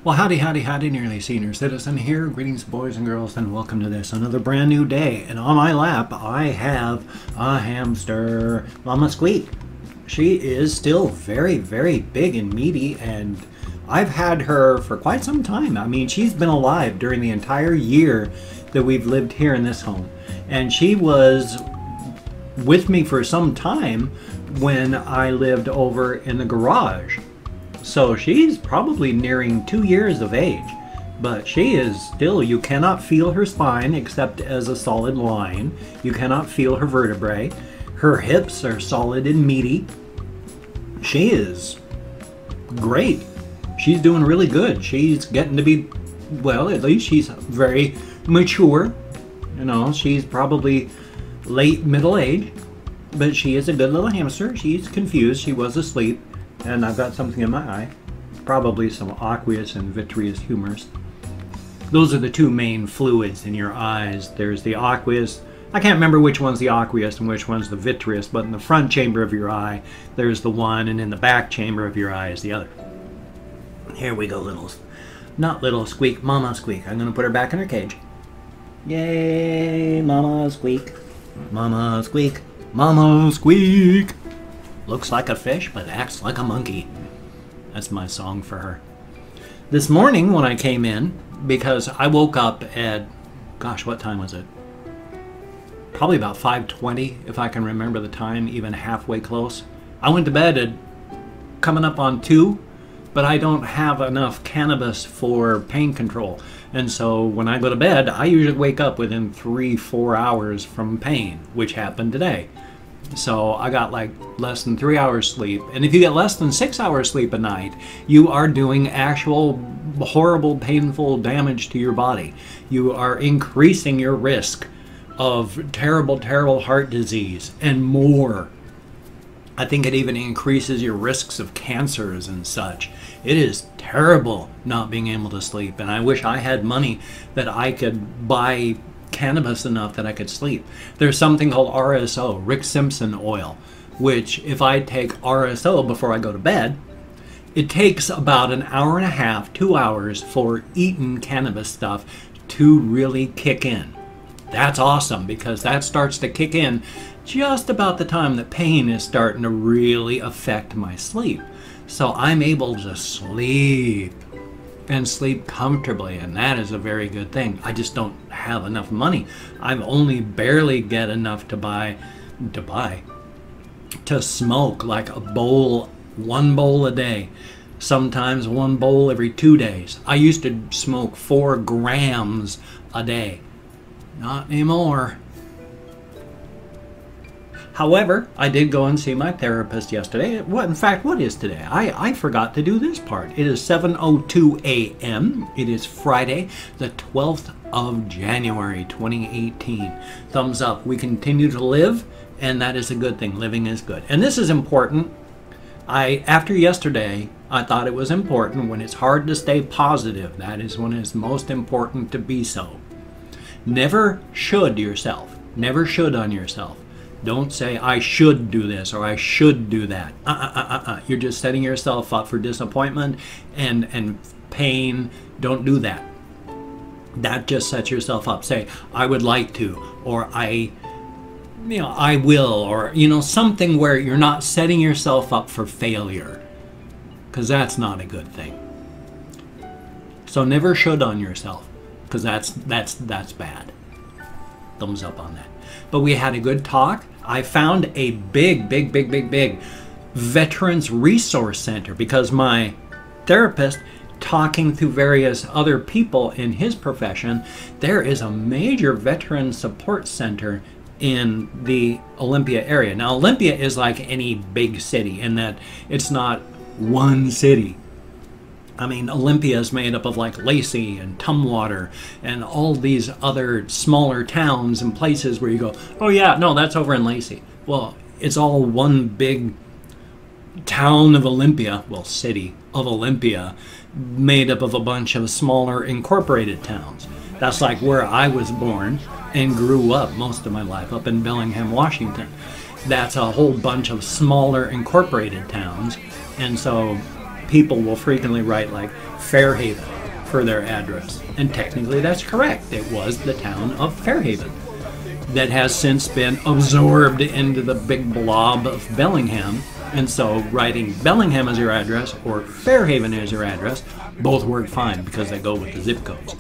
Well, howdy, howdy, howdy, nearly senior citizen here. Greetings, boys and girls, and welcome to this another brand new day. And on my lap, I have a hamster, Mama Squeak. She is still very, very big and meaty, and I've had her for quite some time. I mean, she's been alive during the entire year that we've lived here in this home. And she was with me for some time when I lived over in the garage. So she's probably nearing 2 years of age, but she is still, you cannot feel her spine except as a solid line. You cannot feel her vertebrae. Her hips are solid and meaty. She is great. She's doing really good. She's getting to be, well, at least she's very mature. You know, she's probably late middle age, but she is a good little hamster. She's confused. She was asleep. And I've got something in my eye, probably some aqueous and vitreous humors. Those are the two main fluids in your eyes. There's the aqueous, I can't remember which one's the aqueous and which one's the vitreous, but in the front chamber of your eye, there's the one, and in the back chamber of your eye is the other. Here we go, not little Squeak, Mama Squeak. I'm gonna put her back in her cage. Yay, Mama Squeak, Mama Squeak, Mama Squeak. Looks like a fish, but acts like a monkey. That's my song for her. This morning when I came in, because I woke up at, gosh, what time was it? Probably about 5:20, if I can remember the time, even halfway close. I went to bed at coming up on 2, but I don't have enough cannabis for pain control. And so when I go to bed, I usually wake up within 3-4 hours from pain, which happened today. So I got like less than 3 hours sleep. And if you get less than 6 hours sleep a night, you are doing actual horrible, painful damage to your body. You are increasing your risk of terrible, terrible heart disease and more. I think it even increases your risks of cancers and such. It is terrible not being able to sleep. And I wish I had money that I could buy cannabis enough that I could sleep. There's something called RSO, Rick Simpson oil, which if I take RSO before I go to bed, it takes about an hour and a half, 2 hours for eating cannabis stuff to really kick in. That's awesome because that starts to kick in just about the time that pain is starting to really affect my sleep. So I'm able to sleep and sleep comfortably, and that is a very good thing. I just don't have enough money. I only barely get enough to smoke like a bowl, 1 bowl a day, sometimes 1 bowl every 2 days. I used to smoke 4 grams a day. Not anymore. However, I did go and see my therapist yesterday. In fact, what is today? I forgot to do this part. It is 7:02 a.m. It is Friday, the 12th of January, 2018. Thumbs up. We continue to live, and that is a good thing. Living is good. And this is important. After yesterday, I thought it was important when it's hard to stay positive. That is when it's most important to be so. Never should yourself. Never should on yourself. Don't say, I should do this or I should do that. You're just setting yourself up for disappointment and pain. Don't do that. That just sets yourself up. Say, I would like to, or I will, or, something where you're not setting yourself up for failure, because that's not a good thing. So never should on yourself, because that's bad. Thumbs up on that. But we had a good talk. I found a big veterans resource center because my therapist, talking to various other people in his profession, there is a major veteran support center in the Olympia area. Now, Olympia is like any big city in that it's not one city. I mean, Olympia is made up of like Lacey and Tumwater and all these other smaller towns and places where you go, oh yeah, no, that's over in Lacey. Well, it's all one big town of Olympia, well, city of Olympia, made up of a bunch of smaller incorporated towns. That's like where I was born and grew up most of my life, up in Bellingham, Washington. That's a whole bunch of smaller incorporated towns. And so people will frequently write like Fairhaven for their address. And technically that's correct. It was the town of Fairhaven that has since been absorbed into the big blob of Bellingham. And so writing Bellingham as your address or Fairhaven as your address both work fine because they go with the zip codes.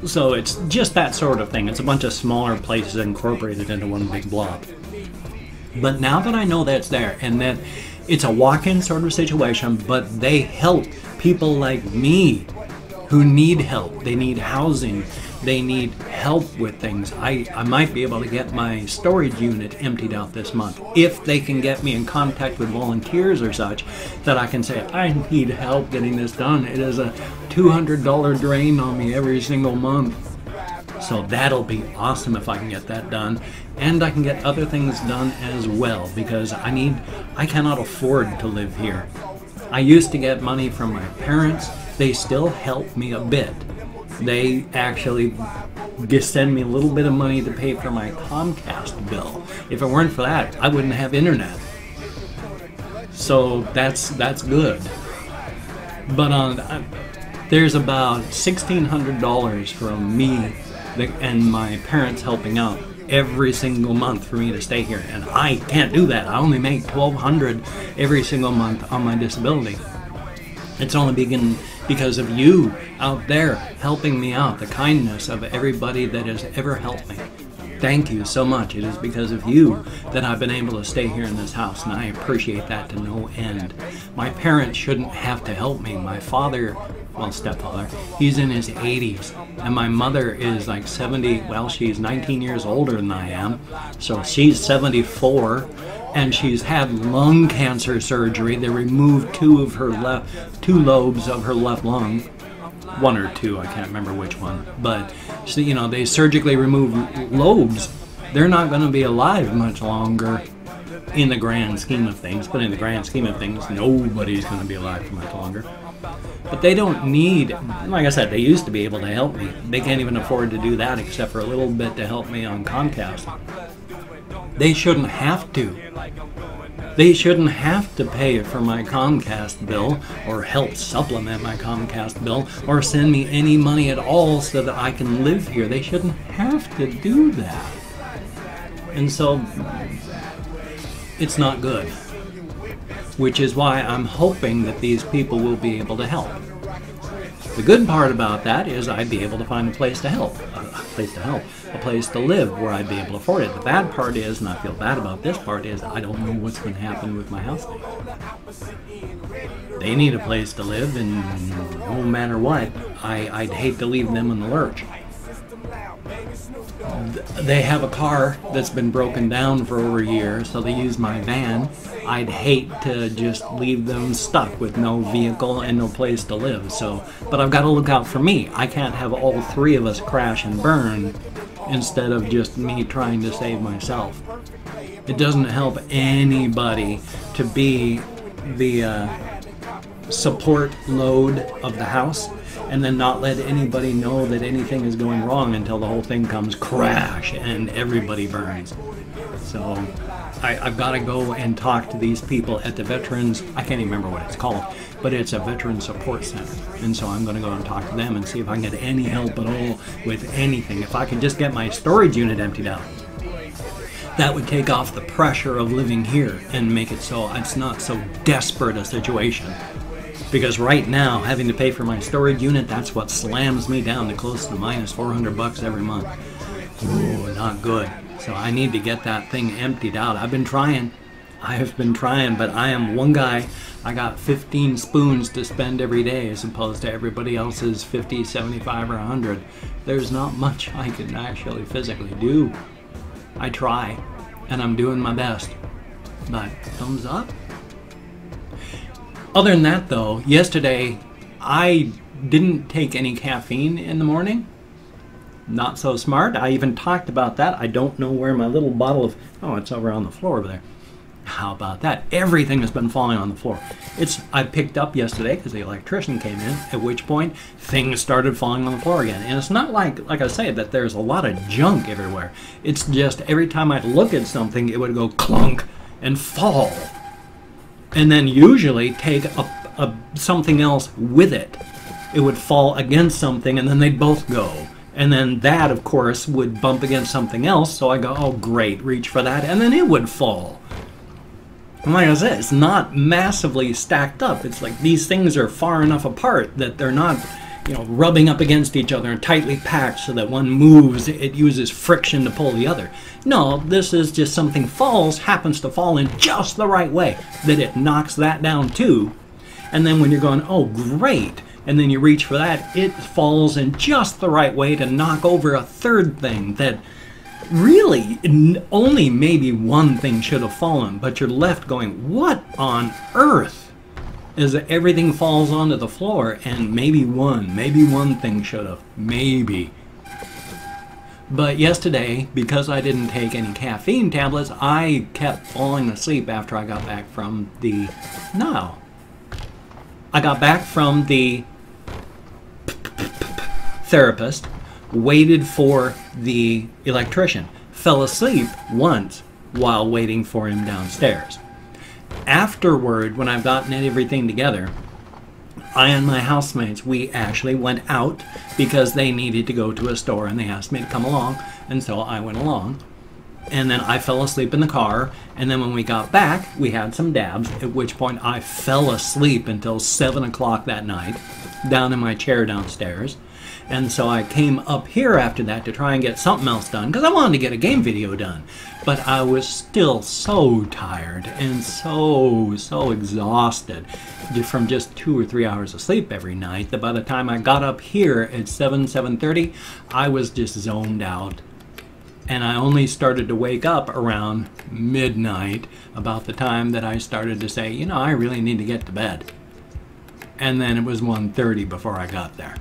So it's just that sort of thing. It's a bunch of smaller places incorporated into one big blob. But now that I know that's there and that it's a walk-in sort of situation, but they help people like me who need help. They need housing. They need help with things. I might be able to get my storage unit emptied out this month if they can get me in contact with volunteers or such that I can say, I need help getting this done. It is a $200 drain on me every single month. So that'll be awesome if I can get that done. And I can get other things done as well because I cannot afford to live here. I used to get money from my parents. They still help me a bit. They actually send me a little bit of money to pay for my Comcast bill. If it weren't for that, I wouldn't have internet. So that's good. But there's about $1,600 from me and my parents helping out every single month for me to stay here, and I can't do that. I only make $1,200 every single month on my disability. It's only because of you out there helping me out, the kindness of everybody that has ever helped me. Thank you so much. It is because of you that I've been able to stay here in this house, and I appreciate that to no end. My parents shouldn't have to help me. My father, well, stepfather, he's in his 80s, and my mother is like 70, well, she's 19 years older than I am, so she's 74. And she's had lung cancer surgery. They removed two lobes of her left lung. One or two, I can't remember which one. But, you know, they surgically remove lobes. They're not going to be alive much longer in the grand scheme of things. But in the grand scheme of things, nobody's going to be alive for much longer. But they don't need, like I said, they used to be able to help me. They can't even afford to do that except for a little bit to help me on Comcast. They shouldn't have to. They shouldn't have to pay for my Comcast bill or help supplement my Comcast bill or send me any money at all so that I can live here. They shouldn't have to do that. And so it's not good. Which is why I'm hoping that these people will be able to help. The good part about that is I'd be able to find a place to help. A place to live where I'd be able to afford it. The bad part is, and I feel bad about this part, is I don't know what's going to happen with my house. They need a place to live, and no matter what, I'd hate to leave them in the lurch. They have a car that's been broken down for over a year, so they use my van. I'd hate to just leave them stuck with no vehicle and no place to live. But I've got to look out for me. I can't have all three of us crash and burn instead of just me trying to save myself. It doesn't help anybody to be the support load of the house and then not let anybody know that anything is going wrong until the whole thing comes crash and everybody burns. So I've got to go and talk to these people at the Veterans, I can't even remember what it's called, but it's a Veteran Support Center. And so I'm going to go and talk to them and see if I can get any help at all with anything. If I could just get my storage unit emptied out, that would take off the pressure of living here and make it so it's not so desperate a situation. Because right now, having to pay for my storage unit, that's what slams me down to close to minus $400 every month. Ooh, not good. So I need to get that thing emptied out. I've been trying. I have been trying, but I am one guy. I got 15 spoons to spend every day as opposed to everybody else's 50, 75, or 100. There's not much I can actually physically do. I try, and I'm doing my best. But thumbs up. Other than that, though, yesterday I didn't take any caffeine in the morning. Not so smart. I even talked about that. I don't know where my little bottle of... Oh, it's over on the floor over there. How about that? Everything has been falling on the floor. I picked up yesterday because the electrician came in, at which point things started falling on the floor again. And it's not like I say, that there's a lot of junk everywhere. It's just every time I'd look at something, it would go clunk and fall. And then usually take something else with it. It would fall against something, and then they'd both go. And then that, of course, would bump against something else, so I go, oh great, reach for that, and then it would fall. And like I said, it's not massively stacked up. It's like these things are far enough apart that they're not, you know, rubbing up against each other and tightly packed so that one moves, it uses friction to pull the other. No, this is just something happens to fall in just the right way that it knocks that down too. And then when you're going, oh great, and then you reach for that, it falls in just the right way to knock over a third thing that really only maybe one thing should have fallen, but you're left going, what on earth? Is that everything falls onto the floor, and maybe one thing should have, maybe. But yesterday, because I didn't take any caffeine tablets, I kept falling asleep after I got back from the, I got back from the therapist, waited for the electrician, fell asleep once while waiting for him downstairs. Afterward, when I've gotten everything together, I and my housemates, we actually went out because they needed to go to a store and they asked me to come along, and so I went along. And then I fell asleep in the car, and then when we got back, we had some dabs, at which point I fell asleep until 7 o'clock that night, down in my chair downstairs. And so I came up here after that to try and get something else done, because I wanted to get a game video done. But I was still so tired and so exhausted from just 2 or 3 hours of sleep every night that by the time I got up here at 7:30, I was just zoned out. And I only started to wake up around midnight, about the time that I started to say, you know, I really need to get to bed. And then it was 1:30 before I got there.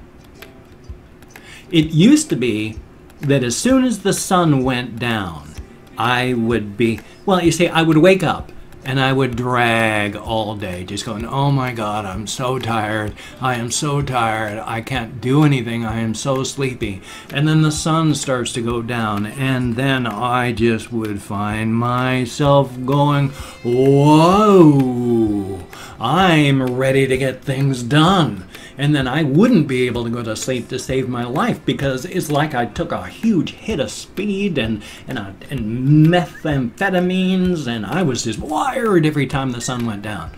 It used to be that as soon as the sun went down, I would be, well, you see, I would wake up and I would drag all day, just going, oh my God, I'm so tired. I am so tired. I can't do anything. I am so sleepy. And then the sun starts to go down, and then I just would find myself going, whoa, I'm ready to get things done. And then I wouldn't be able to go to sleep to save my life, because it's like I took a huge hit of speed and methamphetamines, and I was just wired every time the sun went down.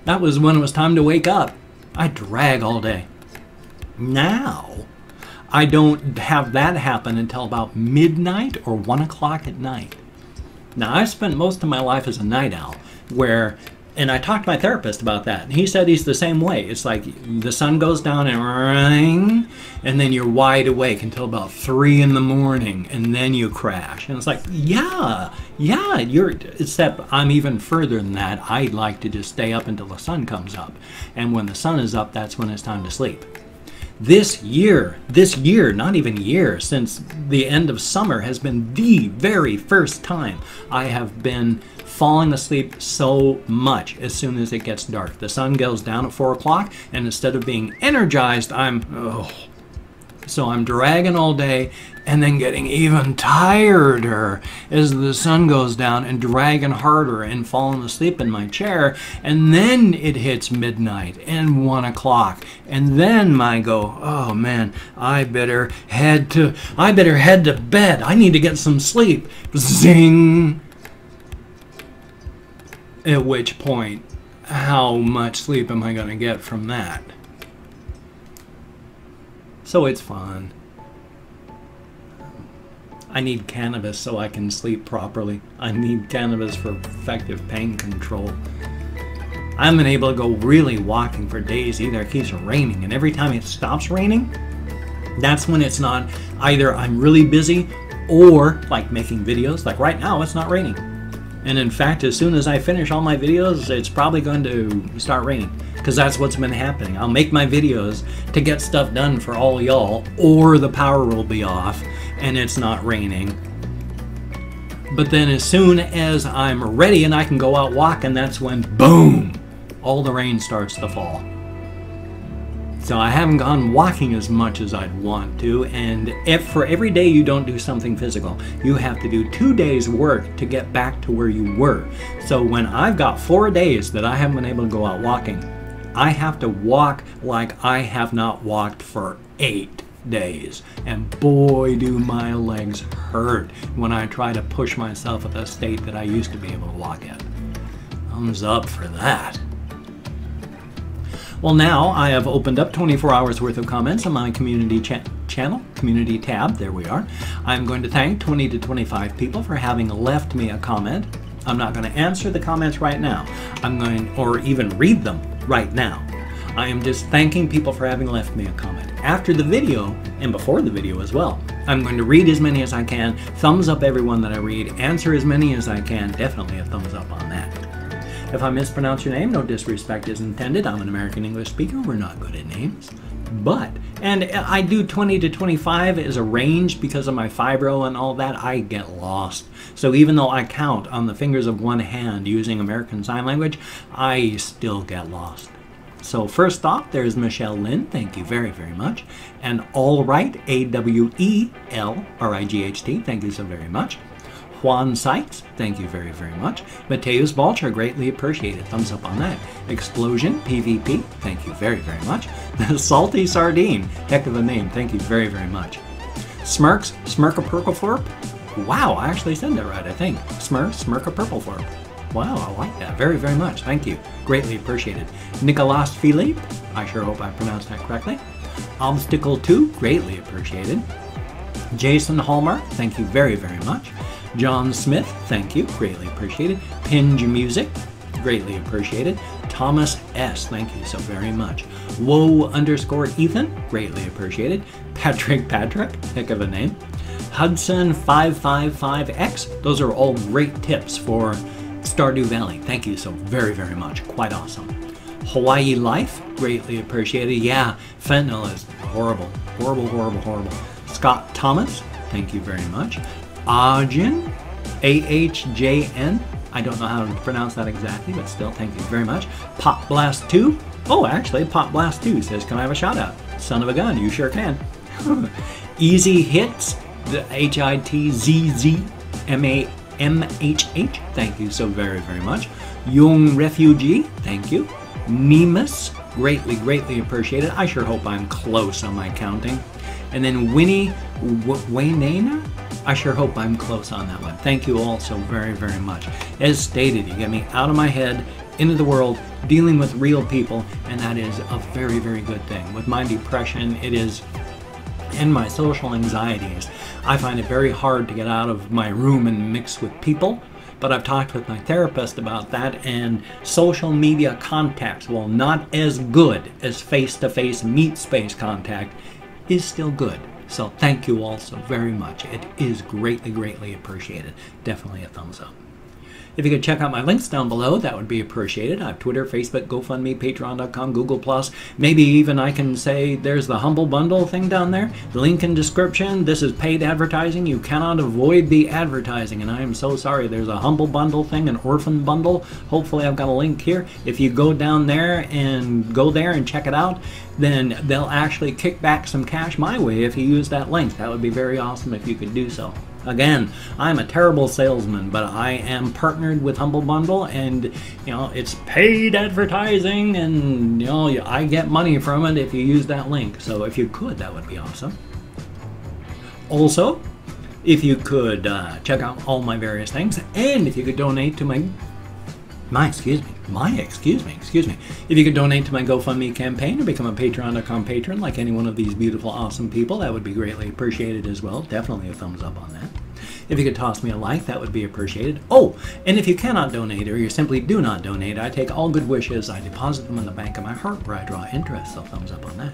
That was when it was time to wake up. I drag all day. Now, I don't have that happen until about midnight or 1 o'clock at night. Now, I've spent most of my life as a night owl, and I talked to my therapist about that, and he said he's the same way. It's like the sun goes down and ring, and then you're wide awake until about 3 in the morning, and then you crash. And it's like, yeah, except I'm even further than that. I like to just stay up until the sun comes up. And when the sun is up, that's when it's time to sleep. This year, not even year, since the end of summer has been the very first time I have been falling asleep so much as soon as it gets dark. The sun goes down at 4 o'clock, and instead of being energized, so I'm dragging all day and then getting even tireder as the sun goes down, and dragging harder and falling asleep in my chair. And then it hits midnight and 1 o'clock, and then I go, oh man, I better head to bed. I need to get some sleep. Zing. At which point, how much sleep am I going to get from that? So it's fun. I need cannabis so I can sleep properly. I need cannabis for effective pain control. I haven't been able to go really walking for days either. It keeps raining, and every time it stops raining, that's when it's not either I'm really busy or like making videos. Like right now, it's not raining. And in fact, as soon as I finish all my videos, it's probably going to start raining, because that's what's been happening. I'll make my videos to get stuff done for all y'all, or the power will be off and it's not raining. But then as soon as I'm ready and I can go out walking, that's when, boom, all the rain starts to fall. So I haven't gone walking as much as I'd want to, and for every day you don't do something physical, you have to do 2 days work to get back to where you were. So when I've got 4 days that I haven't been able to go out walking, I have to walk like I have not walked for 8 days. And boy, do my legs hurt when I try to push myself at the state that I used to be able to walk at. Thumbs up for that. Well, now I have opened up 24 hours worth of comments on my community channel, community tab. There we are. I'm going to thank 20 to 25 people for having left me a comment. I'm not going to answer the comments right now. Or even read them right now. I am just thanking people for having left me a comment. After the video, and before the video as well, I'm going to read as many as I can, thumbs up everyone that I read, answer as many as I can, definitely a thumbs up on that. If I mispronounce your name, no disrespect is intended. I'm an American English speaker. We're not good at names. And I do 20 to 25 as a range because of my fibro and all that. I get lost. So even though I count on the fingers of one hand using American Sign Language, I still get lost. So first off, there's Michelle Lynn. Thank you very, very much. And Allright, AWELRIGHT. Thank you so very much. Juan Sykes, thank you very, very much. Mateus Balcher, greatly appreciated. Thumbs up on that. Explosion, PvP, thank you very, very much. The Salty Sardine, heck of a name, thank you very, very much. Smirks, Smirka-Purple-Florp. Wow, I actually said that right, I think. Smirka-Purple-Florp. Wow, I like that very, very much. Thank you. Greatly appreciated. Nicolas Philippe, I sure hope I pronounced that correctly. Obstacle 2, greatly appreciated. Jason Hallmark, thank you very, very much. John Smith, thank you, greatly appreciated. Pinge Music, greatly appreciated. Thomas S, thank you so very much. Whoa_Ethan, greatly appreciated. Patrick, heck of a name. Hudson555X, those are all great tips for Stardew Valley. Thank you so very, very much. Quite awesome. Hawaii Life, greatly appreciated. Yeah, fentanyl is horrible. Horrible, horrible, horrible. Scott Thomas, thank you very much. Ahjin, AHJN, I don't know how to pronounce that exactly, but still, thank you very much. Pop Blast 2, oh, actually, Pop Blast 2 says, can I have a shout out? Son of a gun, you sure can. Easy Hits, the HITZZMAMHH, thank you so very, very much. Young Refugee, thank you. Nemus, greatly, greatly appreciated. I sure hope I'm close on my counting. And then Winnie Waynana, I sure hope I'm close on that one. Thank you all so very, very much. As stated, you get me out of my head, into the world, dealing with real people, and that is a very, very good thing. With my depression, it is, and my social anxieties, I find it very hard to get out of my room and mix with people. But I've talked with my therapist about that, and social media contacts, while not as good as face-to-face meet space contact, is still good. So thank you all so very much. It is greatly, greatly appreciated. Definitely a thumbs up. If you could check out my links down below, that would be appreciated. I have Twitter, Facebook, GoFundMe, Patreon.com, Google+. Maybe even I can say there's the Humble Bundle thing down there. The link in description. This is paid advertising. You cannot avoid the advertising, and I am so sorry. There's a Humble Bundle thing, an Orphan Bundle. Hopefully I've got a link here. If you go down there and check it out, then they'll actually kick back some cash my way if you use that link. That would be very awesome if you could do so. Again, I'm a terrible salesman, but I am partnered with Humble Bundle, and it's paid advertising, and I get money from it if you use that link. So if you could, that would be awesome. Also, if you could check out all my various things, and if you could donate to excuse me. If you could donate to my GoFundMe campaign or become a Patreon.com patron like any one of these beautiful, awesome people, that would be greatly appreciated as well. Definitely a thumbs up on that. If you could toss me a like, that would be appreciated. Oh, and if you cannot donate or you simply do not donate, I take all good wishes, I deposit them in the bank of my heart where I draw interest, so thumbs up on that.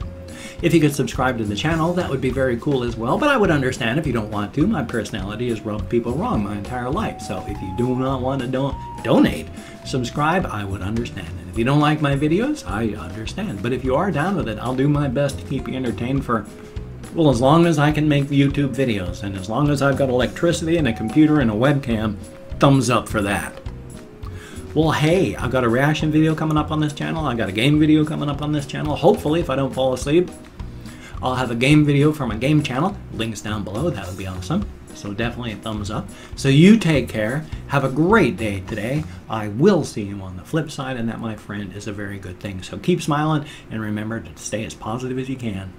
If you could subscribe to the channel, that would be very cool as well, but I would understand if you don't want to. My personality has rubbed people wrong my entire life, so if you do not want to donate, subscribe, I would understand. And if you don't like my videos, I understand. But if you are down with it, I'll do my best to keep you entertained for, well, as long as I can make YouTube videos, and as long as I've got electricity and a computer and a webcam, thumbs up for that. Well, hey, I've got a reaction video coming up on this channel. I've got a game video coming up on this channel. Hopefully, if I don't fall asleep, I'll have a game video from a game channel. Links down below. That would be awesome. So definitely a thumbs up. So you take care. Have a great day today. I will see you on the flip side, and that, my friend, is a very good thing. So keep smiling, and remember to stay as positive as you can.